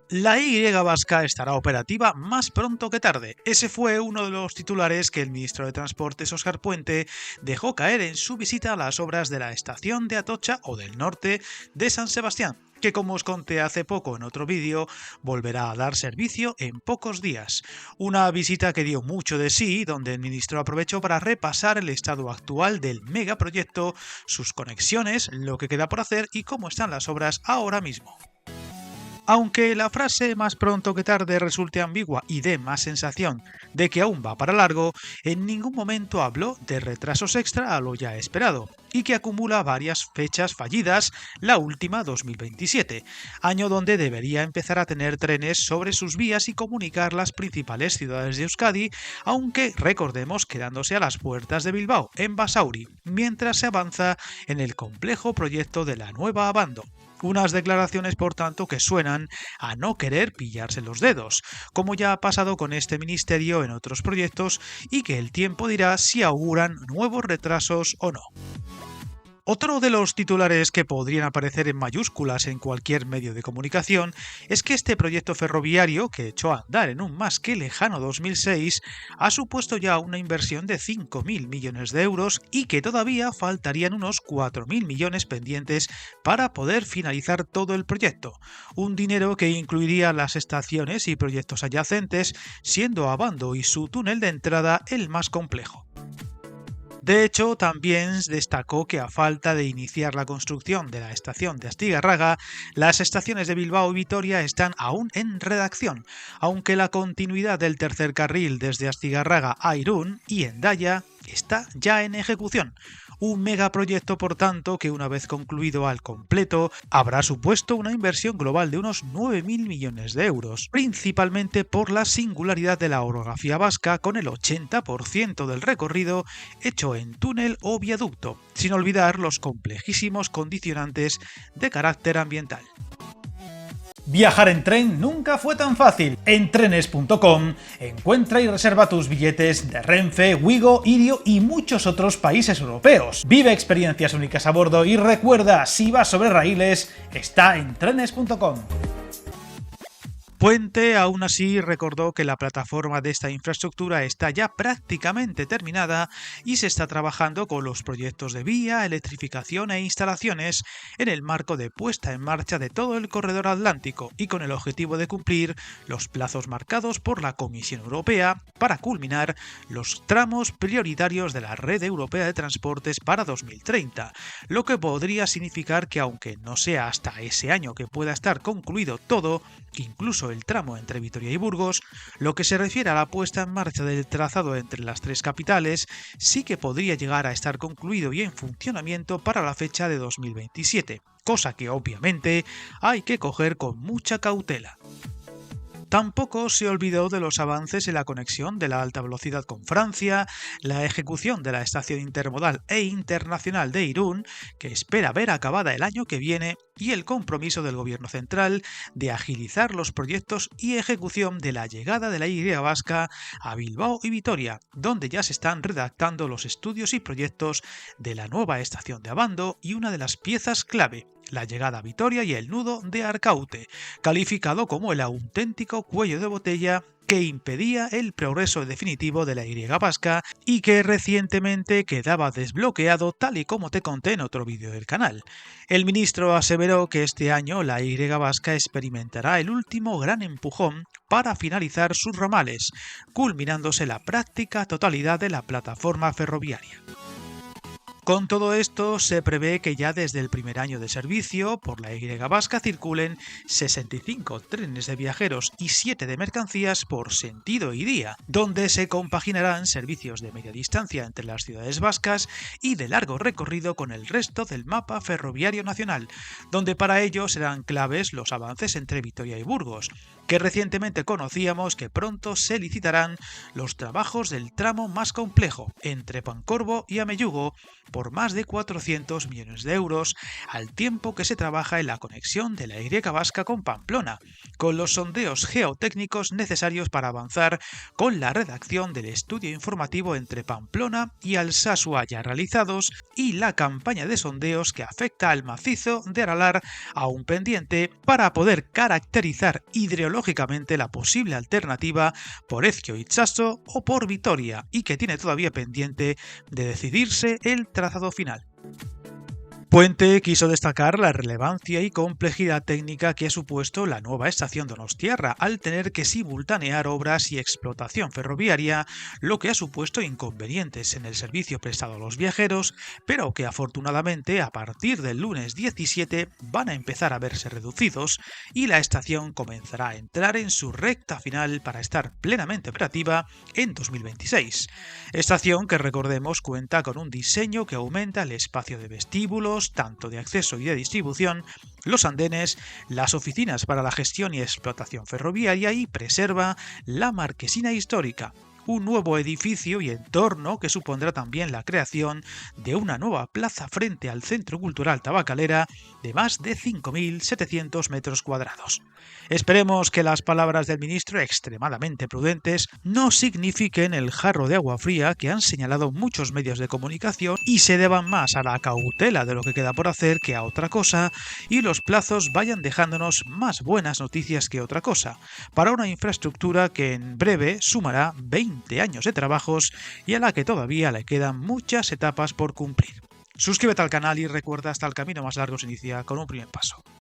La Y vasca estará operativa más pronto que tarde. Ese fue uno de los titulares que el ministro de Transportes, Óscar Puente, dejó caer en su visita a las obras de la estación de Atocha o del norte de San Sebastián, que como os conté hace poco en otro vídeo, volverá a dar servicio en pocos días. Una visita que dio mucho de sí, donde el ministro aprovechó para repasar el estado actual del megaproyecto, sus conexiones, lo que queda por hacer y cómo están las obras ahora mismo. Aunque la frase más pronto que tarde resulte ambigua y dé más sensación de que aún va para largo, en ningún momento habló de retrasos extra a lo ya esperado, y que acumula varias fechas fallidas, la última 2027, año donde debería empezar a tener trenes sobre sus vías y comunicar las principales ciudades de Euskadi, aunque recordemos quedándose a las puertas de Bilbao, en Basauri, mientras se avanza en el complejo proyecto de la nueva Abando. Unas declaraciones, por tanto, que suenan a no querer pillarse los dedos, como ya ha pasado con este ministerio en otros proyectos, y que el tiempo dirá si auguran nuevos retrasos o no. Otro de los titulares que podrían aparecer en mayúsculas en cualquier medio de comunicación es que este proyecto ferroviario, que echó a andar en un más que lejano 2006, ha supuesto ya una inversión de 5.000 millones de euros y que todavía faltarían unos 4.000 millones pendientes para poder finalizar todo el proyecto. Un dinero que incluiría las estaciones y proyectos adyacentes, siendo Abando y su túnel de entrada el más complejo. De hecho, también destacó que a falta de iniciar la construcción de la estación de Astigarraga, las estaciones de Bilbao y Vitoria están aún en redacción, aunque la continuidad del tercer carril desde Astigarraga a Irún y Hendaya está ya en ejecución. Un megaproyecto, por tanto, que una vez concluido al completo, habrá supuesto una inversión global de unos 9.000 millones de euros, principalmente por la singularidad de la orografía vasca, con el 80% del recorrido hecho en túnel o viaducto, sin olvidar los complejísimos condicionantes de carácter ambiental. Viajar en tren nunca fue tan fácil. En trenes.com encuentra y reserva tus billetes de Renfe, Wigo, Irio y muchos otros países europeos. Vive experiencias únicas a bordo y recuerda, si vas sobre raíles, está en trenes.com. Puente aún así recordó que la plataforma de esta infraestructura está ya prácticamente terminada y se está trabajando con los proyectos de vía, electrificación e instalaciones en el marco de puesta en marcha de todo el corredor atlántico y con el objetivo de cumplir los plazos marcados por la Comisión Europea para culminar los tramos prioritarios de la Red Europea de Transportes para 2030, lo que podría significar que aunque no sea hasta ese año que pueda estar concluido todo, incluso el tramo entre Vitoria y Burgos, lo que se refiere a la puesta en marcha del trazado entre las tres capitales, sí que podría llegar a estar concluido y en funcionamiento para la fecha de 2027, cosa que obviamente hay que coger con mucha cautela. Tampoco se olvidó de los avances en la conexión de la alta velocidad con Francia, la ejecución de la estación intermodal e internacional de Irún, que espera ver acabada el año que viene, y el compromiso del Gobierno central de agilizar los proyectos y ejecución de la llegada de la Y vasca a Bilbao y Vitoria, donde ya se están redactando los estudios y proyectos de la nueva estación de Abando y una de las piezas clave, la llegada a Vitoria y el nudo de Arcaute, calificado como el auténtico cuello de botella que impedía el progreso definitivo de la Y vasca y que recientemente quedaba desbloqueado, tal y como te conté en otro vídeo del canal. El ministro aseveró que este año la Y vasca experimentará el último gran empujón para finalizar sus ramales, culminándose la práctica totalidad de la plataforma ferroviaria. Con todo esto, se prevé que ya desde el primer año de servicio por la Y vasca circulen 65 trenes de viajeros y 7 de mercancías por sentido y día, donde se compaginarán servicios de media distancia entre las ciudades vascas y de largo recorrido con el resto del mapa ferroviario nacional, donde para ello serán claves los avances entre Vitoria y Burgos, que recientemente conocíamos que pronto se licitarán los trabajos del tramo más complejo entre Pancorbo y Amellugo, por más de 400 millones de euros, al tiempo que se trabaja en la conexión de la Y vasca con Pamplona, con los sondeos geotécnicos necesarios para avanzar con la redacción del estudio informativo entre Pamplona y Alsasua ya realizados y la campaña de sondeos que afecta al macizo de Aralar aún pendiente para poder caracterizar hidrológicamente la posible alternativa por Ezkio Itsaso o por Vitoria y que tiene todavía pendiente de decidirse el trazado final. Puente quiso destacar la relevancia y complejidad técnica que ha supuesto la nueva estación Donostiarra al tener que simultanear obras y explotación ferroviaria, lo que ha supuesto inconvenientes en el servicio prestado a los viajeros, pero que afortunadamente a partir del lunes 17 van a empezar a verse reducidos y la estación comenzará a entrar en su recta final para estar plenamente operativa en 2026. Estación que, recordemos, cuenta con un diseño que aumenta el espacio de vestíbulos, tanto de acceso y de distribución, los andenes, las oficinas para la gestión y explotación ferroviaria y preserva la marquesina histórica, un nuevo edificio y entorno que supondrá también la creación de una nueva plaza frente al Centro Cultural Tabacalera de más de 5.700 metros cuadrados. Esperemos que las palabras del ministro, extremadamente prudentes, no signifiquen el jarro de agua fría que han señalado muchos medios de comunicación y se deban más a la cautela de lo que queda por hacer que a otra cosa, y los plazos vayan dejándonos más buenas noticias que otra cosa, para una infraestructura que en breve sumará 20 años de trabajos y a la que todavía le quedan muchas etapas por cumplir. Suscríbete al canal y recuerda, hasta el camino más largo se inicia con un primer paso.